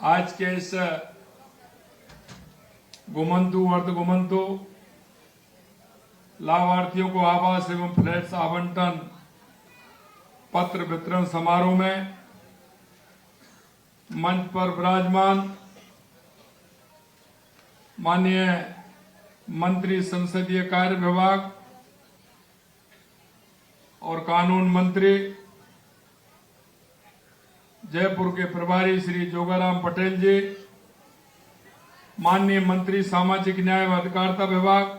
आज के इस घुमंतु अर्ध घुमंतु लाभार्थियों को आवास एवं फ्लैट्स आवंटन पत्र वितरण समारोह में मंच पर विराजमान माननीय मंत्री संसदीय कार्य विभाग और कानून मंत्री जयपुर के प्रभारी श्री जोगाराम पटेल जी, माननीय मंत्री सामाजिक न्याय व अधिकारिता विभाग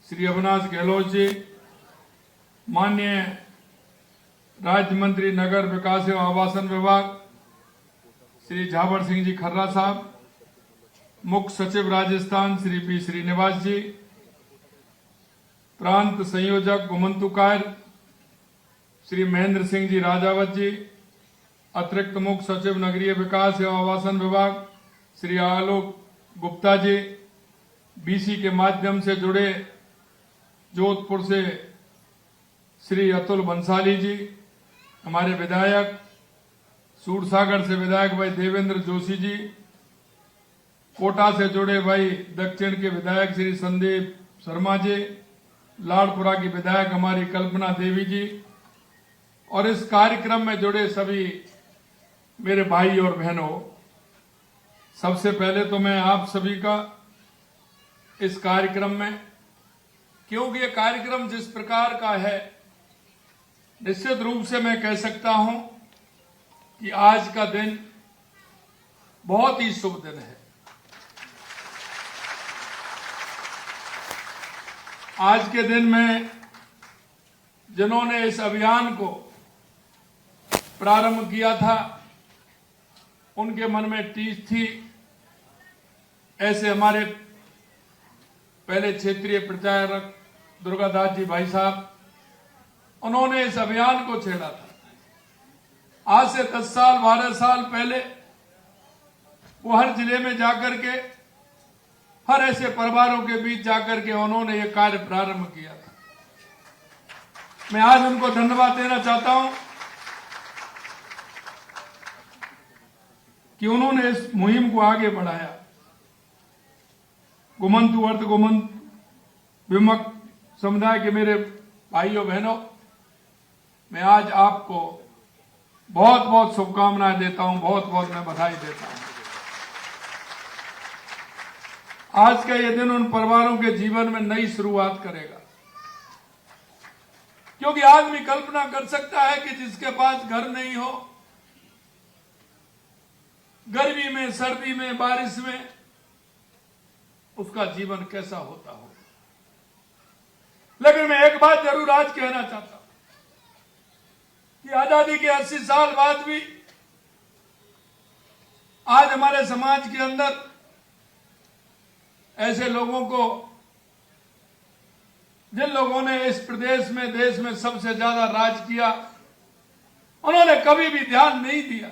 श्री अविनाश गहलोत जी, माननीय राज्य मंत्री नगर विकास एवं आवासन विभाग श्री झावर सिंह जी खर्रा साहब, मुख्य सचिव राजस्थान श्री पी श्रीनिवास जी, प्रांत संयोजक घुमंतु कार्य श्री महेंद्र सिंह जी राजावत जी, अतिरिक्त मुख्य सचिव नगरीय विकास एवं आवासन विभाग श्री आलोक गुप्ता जी, बीसी के माध्यम से जुड़े जोधपुर से श्री अतुल बंसाली जी, हमारे विधायक सूरसागर से विधायक भाई देवेंद्र जोशी जी, कोटा से जुड़े भाई दक्षिण के विधायक श्री संदीप शर्मा जी, लाड़पुरा की विधायक हमारी कल्पना देवी जी और इस कार्यक्रम में जुड़े सभी मेरे भाई और बहनों, सबसे पहले तो मैं आप सभी का इस कार्यक्रम में, क्योंकि ये कार्यक्रम जिस प्रकार का है, निश्चित रूप से मैं कह सकता हूं कि आज का दिन बहुत ही शुभ दिन है। आज के दिन में जिन्होंने इस अभियान को प्रारंभ किया था, उनके मन में टीस थी। ऐसे हमारे पहले क्षेत्रीय प्रचारक दुर्गादास जी भाई साहब, उन्होंने इस अभियान को छेड़ा था। आज से 10 साल 12 साल पहले वो हर जिले में जाकर के, हर ऐसे परिवारों के बीच जाकर के उन्होंने ये कार्य प्रारंभ किया था। मैं आज उनको धन्यवाद देना चाहता हूं कि उन्होंने इस मुहिम को आगे बढ़ाया। घुमंतु अर्ध घुमंतु विमुक्त समुदाय के मेरे भाइयों बहनों, मैं आज आपको बहुत बहुत शुभकामनाएं देता हूं, बहुत बहुत मैं बधाई देता हूं। आज का ये दिन उन परिवारों के जीवन में नई शुरुआत करेगा, क्योंकि आदमी कल्पना कर सकता है कि जिसके पास घर नहीं हो, गर्मी में, सर्दी में, बारिश में उसका जीवन कैसा होता हो। लेकिन मैं एक बात जरूर आज कहना चाहता हूं कि आजादी के 80 साल बाद भी आज हमारे समाज के अंदर ऐसे लोगों को, जिन लोगों ने इस प्रदेश में, देश में सबसे ज्यादा राज किया, उन्होंने कभी भी ध्यान नहीं दिया।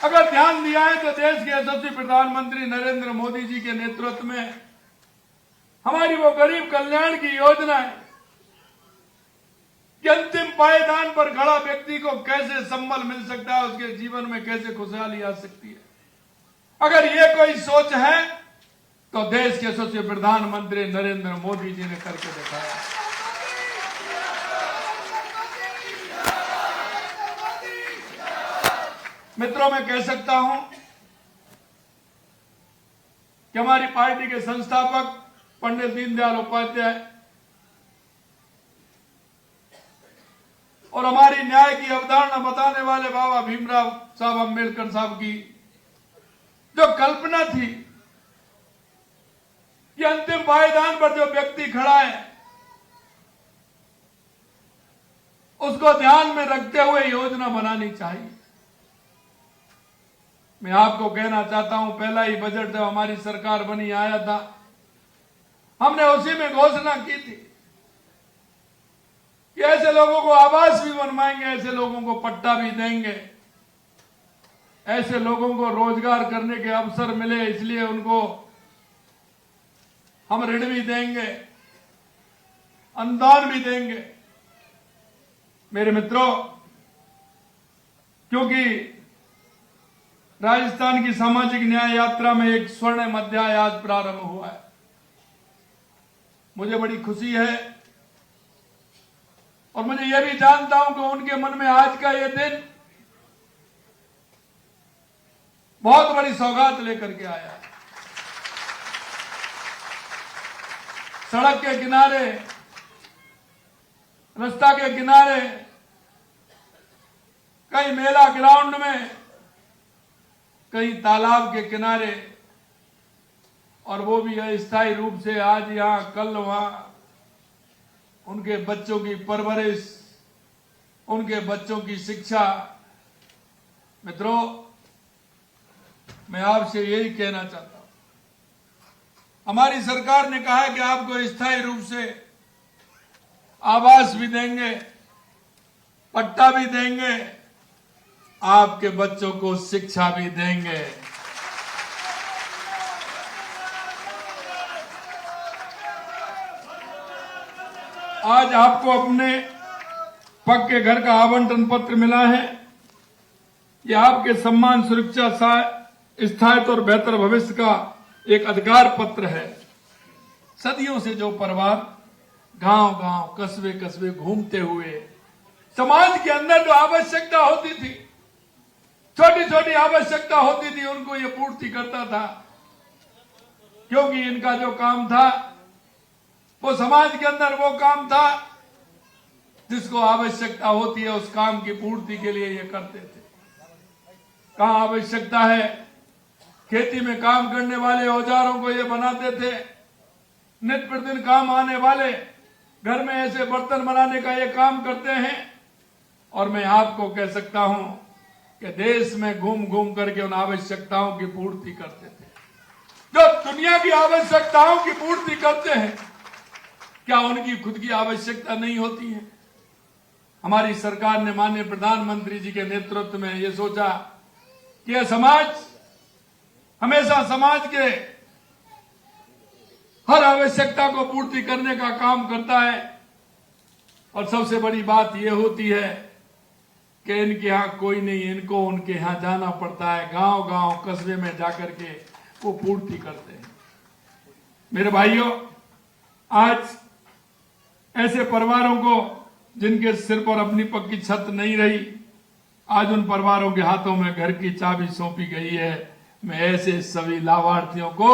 अगर ध्यान दिया है तो देश के यशस्वी प्रधानमंत्री नरेंद्र मोदी जी के नेतृत्व में हमारी वो गरीब कल्याण की योजना है कि अंतिम पायदान पर खड़ा व्यक्ति को कैसे संबल मिल सकता है, उसके जीवन में कैसे खुशहाली आ सकती है। अगर ये कोई सोच है तो देश के यशस्वी प्रधानमंत्री नरेंद्र मोदी जी ने करके दिखाया। मित्रों, मैं कह सकता हूं कि हमारी पार्टी के संस्थापक पंडित दीनदयाल उपाध्याय और हमारी न्याय की अवधारणा बताने वाले बाबा भीमराव साहब अम्बेडकर साहब की जो कल्पना थी कि अंतिम पायदान पर जो व्यक्ति खड़ा है उसको ध्यान में रखते हुए योजना बनानी चाहिए। मैं आपको कहना चाहता हूं, पहला ही बजट जब हमारी सरकार बनी आया था, हमने उसी में घोषणा की थी कि ऐसे लोगों को आवास भी बनवाएंगे, ऐसे लोगों को पट्टा भी देंगे, ऐसे लोगों को रोजगार करने के अवसर मिले, इसलिए उनको हम ऋण भी देंगे, अनुदान भी देंगे। मेरे मित्रों, क्योंकि राजस्थान की सामाजिक न्याय यात्रा में एक स्वर्णिम अध्याय आज प्रारंभ हुआ है। मुझे बड़ी खुशी है और मुझे यह भी जानता हूं कि उनके मन में आज का यह दिन बहुत बड़ी सौगात लेकर के आया है। सड़क के किनारे, रास्ता के किनारे, कहीं मेला ग्राउंड में, कहीं तालाब के किनारे, और वो भी अस्थायी रूप से आज यहां कल वहां, उनके बच्चों की परवरिश, उनके बच्चों की शिक्षा। मित्रों, मैं आपसे यही कहना चाहता हूं, हमारी सरकार ने कहा है कि आपको स्थायी रूप से आवास भी देंगे, पट्टा भी देंगे, आपके बच्चों को शिक्षा भी देंगे। आज आपको अपने पक्के घर का आवंटन पत्र मिला है। यह आपके सम्मान, सुरक्षा, स्थायित्व और बेहतर भविष्य का एक अधिकार पत्र है। सदियों से जो परिवार गांव गांव, कस्बे कस्बे घूमते हुए समाज के अंदर जो आवश्यकता होती थी, छोटी छोटी आवश्यकता होती थी, उनको ये पूर्ति करता था। क्योंकि इनका जो काम था वो समाज के अंदर वो काम था जिसको आवश्यकता होती है, उस काम की पूर्ति के लिए ये करते थे। कहां आवश्यकता है, खेती में काम करने वाले औजारों को ये बनाते थे। नित्य प्रतिदिन काम आने वाले घर में ऐसे बर्तन बनाने का ये काम करते हैं। और मैं आपको कह सकता हूं कि देश में घूम घूम करके उन आवश्यकताओं की पूर्ति करते थे जो दुनिया की आवश्यकताओं की पूर्ति करते हैं। क्या उनकी खुद की आवश्यकता नहीं होती है? हमारी सरकार ने माननीय प्रधानमंत्री जी के नेतृत्व में ये सोचा कि यह समाज हमेशा समाज के हर आवश्यकता को पूर्ति करने का काम करता है। और सबसे बड़ी बात यह होती है कि इनके यहां कोई नहीं, इनको उनके यहां जाना पड़ता है। गांव गांव, कस्बे में जाकर के वो पूर्ति करते हैं। मेरे भाइयों, आज ऐसे परिवारों को जिनके सिर पर अपनी पक्की छत नहीं रही, आज उन परिवारों के हाथों में घर की चाबी सौंपी गई है। मैं ऐसे सभी लाभार्थियों को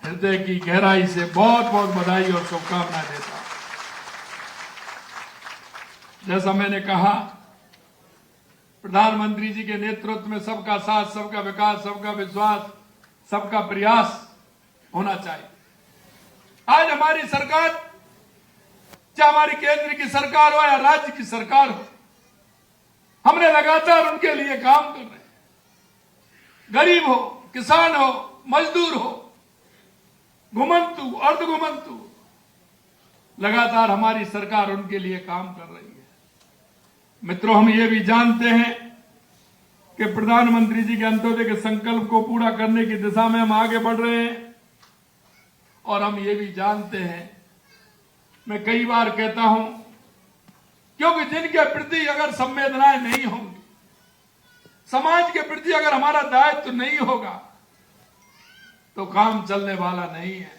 हृदय की गहराई से बहुत बहुत बधाई और शुभकामनाएं देता हूं। जैसा मैंने कहा, प्रधानमंत्री जी के नेतृत्व में सबका साथ, सबका विकास, सबका विश्वास, सबका प्रयास होना चाहिए। आज हमारी सरकार, चाहे हमारी केंद्र की सरकार हो या राज्य की सरकार हो, हमने लगातार उनके लिए काम कर रहे हैं। गरीब हो, किसान हो, मजदूर हो, घुमंतु, अर्धघुमंतु, लगातार हमारी सरकार उनके लिए काम कर रही है। मित्रों, हम ये भी जानते हैं कि प्रधानमंत्री जी के अंत्योदय के संकल्प को पूरा करने की दिशा में हम आगे बढ़ रहे हैं। और हम ये भी जानते हैं, मैं कई बार कहता हूं, क्योंकि जिनके प्रति अगर संवेदनाएं नहीं होंगी, समाज के प्रति अगर हमारा दायित्व नहीं होगा, तो काम चलने वाला नहीं है।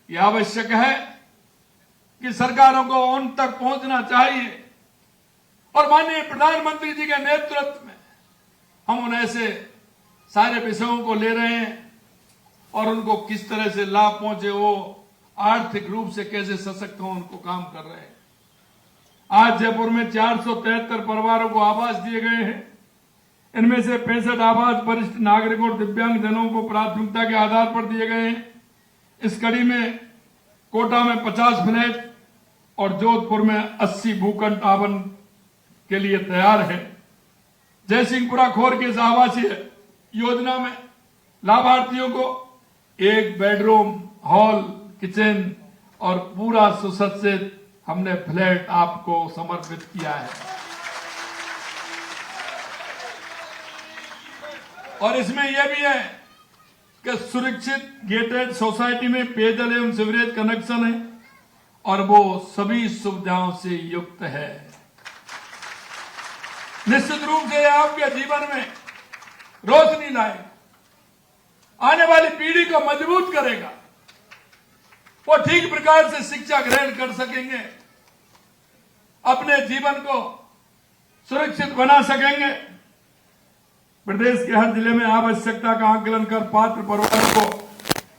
यह आवश्यक है कि सरकारों को उन तक पहुंचना चाहिए। और माननीय प्रधानमंत्री जी के नेतृत्व में हम उन ऐसे सारे विषयों को ले रहे हैं और उनको किस तरह से लाभ पहुंचे, वो आर्थिक रूप से कैसे सशक्त हो, उनको काम कर रहे हैं। आज जयपुर में 473 परिवारों को आवास दिए गए हैं। इनमें से 65 आवास वरिष्ठ नागरिकों और दिव्यांग जनों को प्राथमिकता के आधार पर दिए गए हैं। इस कड़ी में कोटा में 50 फ्लैट और जोधपुर में 80 भूखंड आवरण के लिए तैयार है। जयसिंहपुरा खोर के इस आवासीय योजना में लाभार्थियों को 1 बेडरूम, हॉल, किचन और पूरा सुसज्जित हमने फ्लैट आपको समर्पित किया है। और इसमें यह भी है कि सुरक्षित गेटेड सोसाइटी में पेयजल एवं सीवरेज कनेक्शन है और वो सभी सुविधाओं से युक्त है। निश्चित रूप से आपके जीवन में रोशनी लाएगा, आने वाली पीढ़ी को मजबूत करेगा, वो ठीक प्रकार से शिक्षा ग्रहण कर सकेंगे, अपने जीवन को सुरक्षित बना सकेंगे। प्रदेश के हर जिले में आवश्यकता का आकलन कर पात्र परिवारों को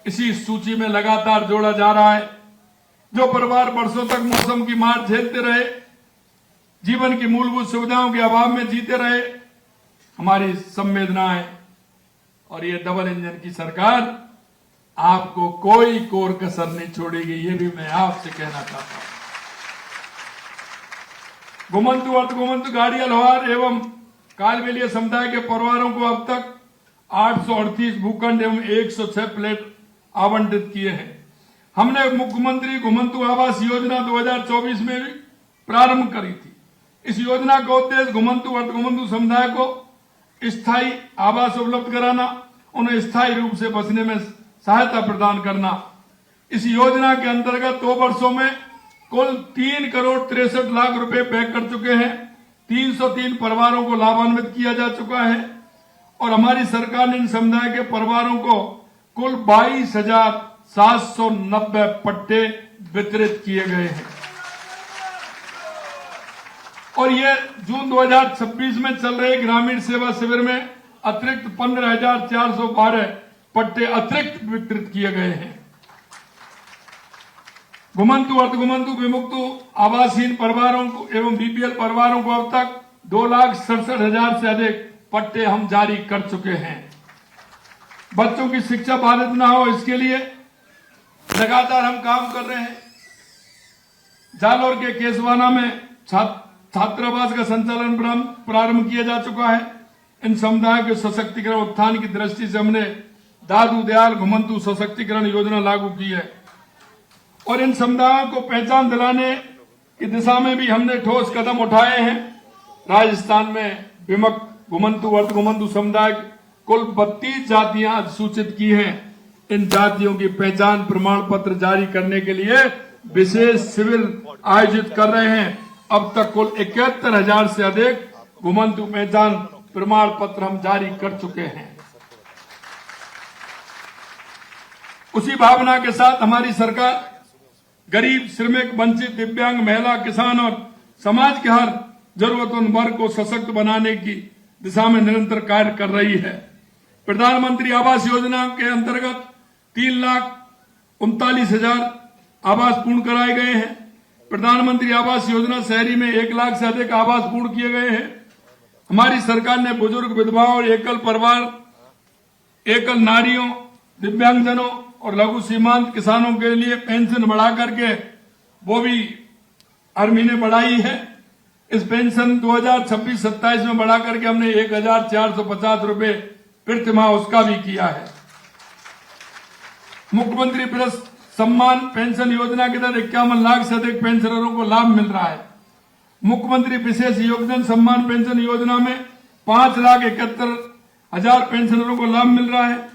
इसी सूची में लगातार जोड़ा जा रहा है। जो परिवार वर्षों तक मौसम की मार झेलते रहे, जीवन की मूलभूत सुविधाओं के अभाव में जीते रहे, हमारी संवेदनाएं और ये डबल इंजन की सरकार आपको कोई कोर कसर नहीं छोड़ेगी, ये भी मैं आपसे कहना चाहता हूं। घुमंतु अर्धघुमंतु गाड़िया लोहार एवं कालबेलिया समुदाय के परिवारों को अब तक 838 भूखंड एवं 106 प्लेट आवंटित किए हैं। हमने मुख्यमंत्री घुमंतु आवास योजना 2024 में भी प्रारंभ करी थी। इस योजना का उद्देश्य घुमंतु अर्धघुमंतु समुदाय को स्थायी आवास उपलब्ध कराना, उन्हें स्थायी रूप से बसने में सहायता प्रदान करना। इस योजना के अंतर्गत 2 वर्षों में कुल 3 करोड़ 63 लाख रुपए व्यय कर चुके हैं। 303 परिवारों को लाभान्वित किया जा चुका है और हमारी सरकार ने इन समुदाय के परिवारों को कुल 22,790 पट्टे वितरित किए गए हैं और ये जून 2026 में चल रहे ग्रामीण सेवा शिविर में अतिरिक्त 15,412 पट्टे अतिरिक्त वितरित किए गए हैं। घुमंतु अर्धघुमंतु विमुक्त आवासहीन परिवारों को एवं बीपीएल परिवारों को अब तक 2,67,000 से अधिक पट्टे हम जारी कर चुके हैं। बच्चों की शिक्षा बाधित न हो, इसके लिए लगातार हम काम कर रहे हैं। जालोर के केसवाना में छात्रावास का संचालन प्रारंभ किया जा चुका है। इन समुदायों के सशक्तिकरण उत्थान की दृष्टि से हमने दादू दयाल घुमंतु सशक्तिकरण योजना लागू की है और इन समुदायों को पहचान दिलाने की दिशा में भी हमने ठोस कदम उठाए हैं। राजस्थान में विमुक्त घुमंतु अर्धघुमंतु समुदाय कुल 32 जातियां अधिसूचित की हैं। इन जातियों की पहचान प्रमाण पत्र जारी करने के लिए विशेष शिविर आयोजित कर रहे हैं। अब तक कुल 71,000 से अधिक घुमंतु पहचान प्रमाण पत्र हम जारी कर चुके हैं। उसी भावना के साथ हमारी सरकार गरीब, श्रमिक, वंचित, दिव्यांग, महिला, किसान और समाज के हर जरूरतमंद वर्ग को सशक्त बनाने की दिशा में निरंतर कार्य कर रही है। प्रधानमंत्री आवास योजना के अंतर्गत 3,39,000 आवास पूर्ण कराए गए हैं। प्रधानमंत्री आवास योजना शहरी में 1 लाख से अधिक आवास पूर्ण किए गए हैं। हमारी सरकार ने बुजुर्ग, विधवाओं और एकल परिवार, एकल नारियों, दिव्यांगजनों और लघु सीमांत किसानों के लिए पेंशन बढ़ा करके वो भी हर महीने बढ़ाई है। इस पेंशन 2026-27 में बढ़ा करके हमने 1,450 रुपए प्रतिमाह उसका भी किया है। मुख्यमंत्री प्लस सम्मान पेंशन योजना के तहत 51 लाख से अधिक पेंशनरों को लाभ मिल रहा है। मुख्यमंत्री विशेष योगदान सम्मान पेंशन योजना में 5,71,000 पेंशनरों को लाभ मिल रहा है।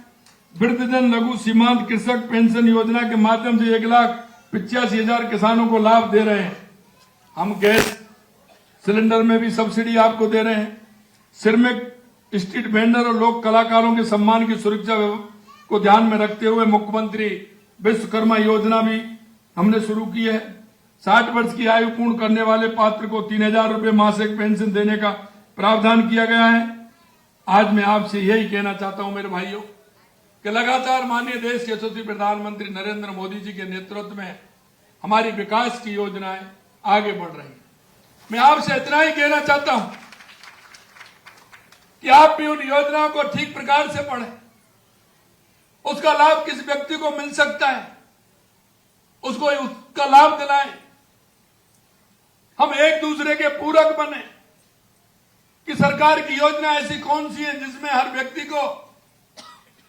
वृद्धजन लघु सीमांत कृषक पेंशन योजना के माध्यम से 1,85,000 किसानों को लाभ दे रहे हैं। हम गैस सिलेंडर में भी सब्सिडी आपको दे रहे हैं। श्रमिक, स्ट्रीट वेंडर और लोक कलाकारों के सम्मान की सुरक्षा को ध्यान में रखते हुए मुख्यमंत्री विश्वकर्मा योजना भी हमने शुरू की है। 60 वर्ष की आयु पूर्ण करने वाले पात्र को 3,000 रुपए मासिक पेंशन देने का प्रावधान किया गया है। आज मैं आपसे यही कहना चाहता हूं मेरे भाइयों कि लगातार माननीय देश के यशस्वी प्रधानमंत्री नरेंद्र मोदी जी के नेतृत्व में हमारी विकास की योजनाएं आगे बढ़ रही हैं। मैं आपसे इतना ही कहना चाहता हूं कि आप भी उन योजनाओं को ठीक प्रकार से पढ़ें। उसका लाभ किस व्यक्ति को मिल सकता है, उसको उसका लाभ दिलाएं। हम एक दूसरे के पूरक बने कि सरकार की योजना ऐसी कौन सी है जिसमें हर व्यक्ति को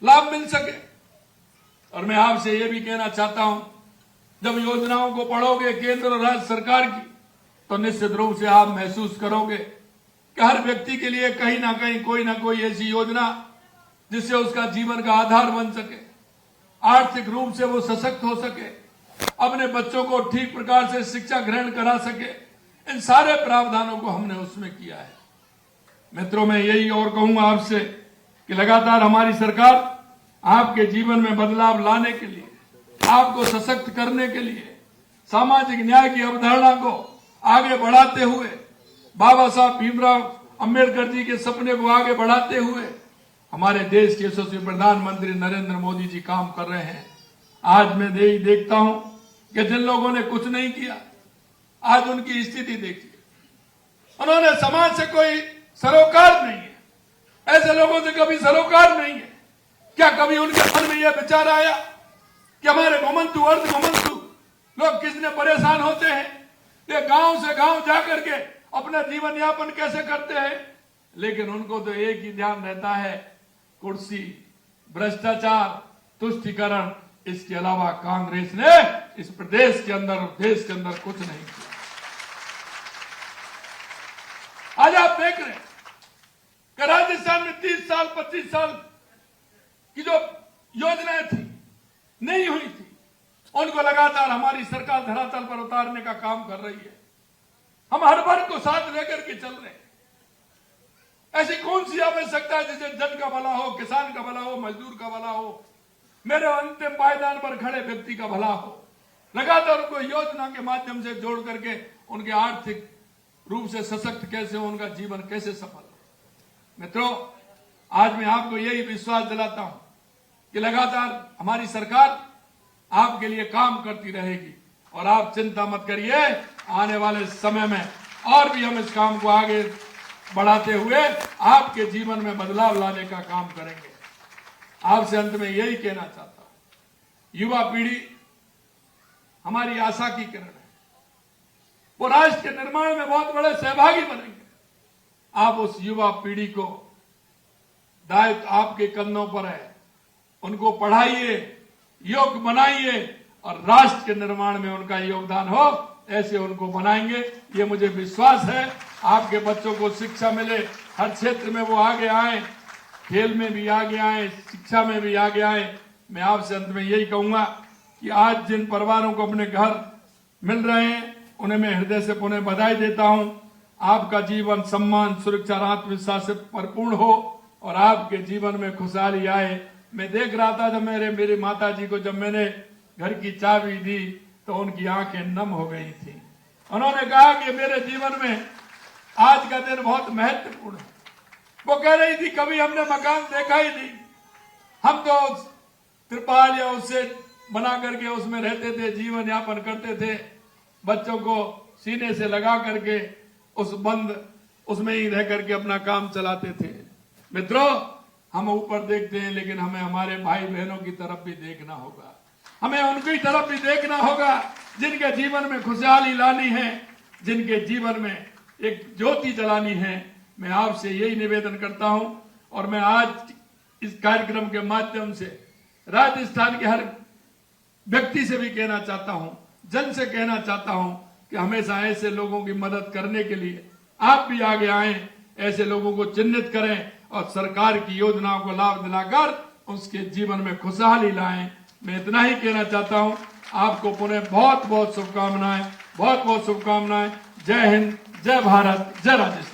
लाभ मिल सके। और मैं आपसे यह भी कहना चाहता हूं, जब योजनाओं को पढ़ोगे केंद्र और राज्य सरकार की, तो निश्चित रूप से आप महसूस करोगे कि हर व्यक्ति के लिए कहीं ना कहीं कोई ना कोई ऐसी योजना जिससे उसका जीवन का आधार बन सके, आर्थिक रूप से वो सशक्त हो सके, अपने बच्चों को ठीक प्रकार से शिक्षा ग्रहण करा सके। इन सारे प्रावधानों को हमने उसमें किया है। मित्रों, मैं यही और कहूंगा आपसे कि लगातार हमारी सरकार आपके जीवन में बदलाव लाने के लिए, आपको सशक्त करने के लिए, सामाजिक न्याय की अवधारणा को आगे बढ़ाते हुए, बाबा साहब भीमराव अंबेडकर जी के सपने को आगे बढ़ाते हुए हमारे देश के यशस्वी प्रधानमंत्री नरेंद्र मोदी जी काम कर रहे हैं। आज मैं देखता हूं कि जिन लोगों ने कुछ नहीं किया, आज उनकी स्थिति देखिए। उन्होंने समाज से कोई सरोकार नहीं है, ऐसे लोगों से कभी सरोकार नहीं है। क्या कभी उनके मन में यह विचार आया कि हमारे घुमंतु अर्ध घुमंतु लोग कितने परेशान होते हैं, ये गांव से गांव जाकर के अपना जीवन यापन कैसे करते हैं? लेकिन उनको तो एक ही ध्यान रहता है, कुर्सी, भ्रष्टाचार, तुष्टीकरण। इसके अलावा कांग्रेस ने इस प्रदेश के अंदर, देश के अंदर कुछ नहीं किया। आज आप देख रहे हैं कि राजस्थान में 30 साल 25 साल की जो योजनाएं थी, नहीं हुई थी, उनको लगातार हमारी सरकार धरातल पर उतारने का काम कर रही है। हम हर वर्ग को साथ लेकर के चल रहे हैं। ऐसी कौन सी आवश्यकता है जिसे जन का भला हो, किसान का भला हो, मजदूर का भला हो, मेरे अंतिम पायदान पर खड़े व्यक्ति का भला हो। लगातार उनको योजना के माध्यम से जोड़ करके उनके आर्थिक रूप से सशक्त कैसे हो, उनका जीवन कैसे सफल हो। मित्रों, आज मैं आपको यही विश्वास दिलाता हूं कि लगातार हमारी सरकार आपके लिए काम करती रहेगी और आप चिंता मत करिए। आने वाले समय में और भी हम इस काम को आगे बढ़ाते हुए आपके जीवन में बदलाव लाने का काम करेंगे। आपसे अंत में यही कहना चाहता हूं, युवा पीढ़ी हमारी आशा की किरण है। वो राष्ट्र के निर्माण में बहुत बड़े सहभागी बनेंगे। आप उस युवा पीढ़ी को, दायित्व आपके कंधों पर है, उनको पढ़ाइए, योग्य बनाइए और राष्ट्र के निर्माण में उनका योगदान हो, ऐसे उनको बनाएंगे। ये मुझे विश्वास है। आपके बच्चों को शिक्षा मिले, हर क्षेत्र में वो आगे आए, खेल में भी आगे आए, शिक्षा में भी आगे आए। मैं आपसे अंत में यही कहूंगा कि आज जिन परिवारों को अपने घर मिल रहे हैं, उन्हें मैं हृदय से पुनः बधाई देता हूं। आपका जीवन सम्मान, सुरक्षा और आत्मविश्वास से परिपूर्ण हो और आपके जीवन में खुशहाली आए। मैं देख रहा था जब मेरी माता जी को जब मैंने घर की चाबी दी तो उनकी आंखें नम हो गई थी। उन्होंने कहा कि मेरे जीवन में आज का दिन बहुत महत्वपूर्ण है। वो कह रही थी कभी हमने मकान देखा ही नहीं, हम तो त्रिपाल या उससे बना करके उसमें रहते थे, जीवन यापन करते थे, बच्चों को सीने से लगा करके उसमें ही रह करके अपना काम चलाते थे। मित्रों, हम ऊपर देखते हैं, लेकिन हमें हमारे भाई बहनों की तरफ भी देखना होगा। हमें उनकी तरफ भी देखना होगा जिनके जीवन में खुशहाली लानी है, जिनके जीवन में एक ज्योति जलानी है। मैं आपसे यही निवेदन करता हूं और मैं आज इस कार्यक्रम के माध्यम से राजस्थान के हर व्यक्ति से भी कहना चाहता हूं, जन से कहना चाहता हूं कि हमेशा ऐसे लोगों की मदद करने के लिए आप भी आगे आएं, ऐसे लोगों को चिन्हित करें और सरकार की योजनाओं को लाभ दिलाकर उसके जीवन में खुशहाली लाएं। मैं इतना ही कहना चाहता हूं। आपको पुनः बहुत बहुत शुभकामनाएं, बहुत बहुत शुभकामनाएं। जय हिंद, जय भारत, जय राजस्थान।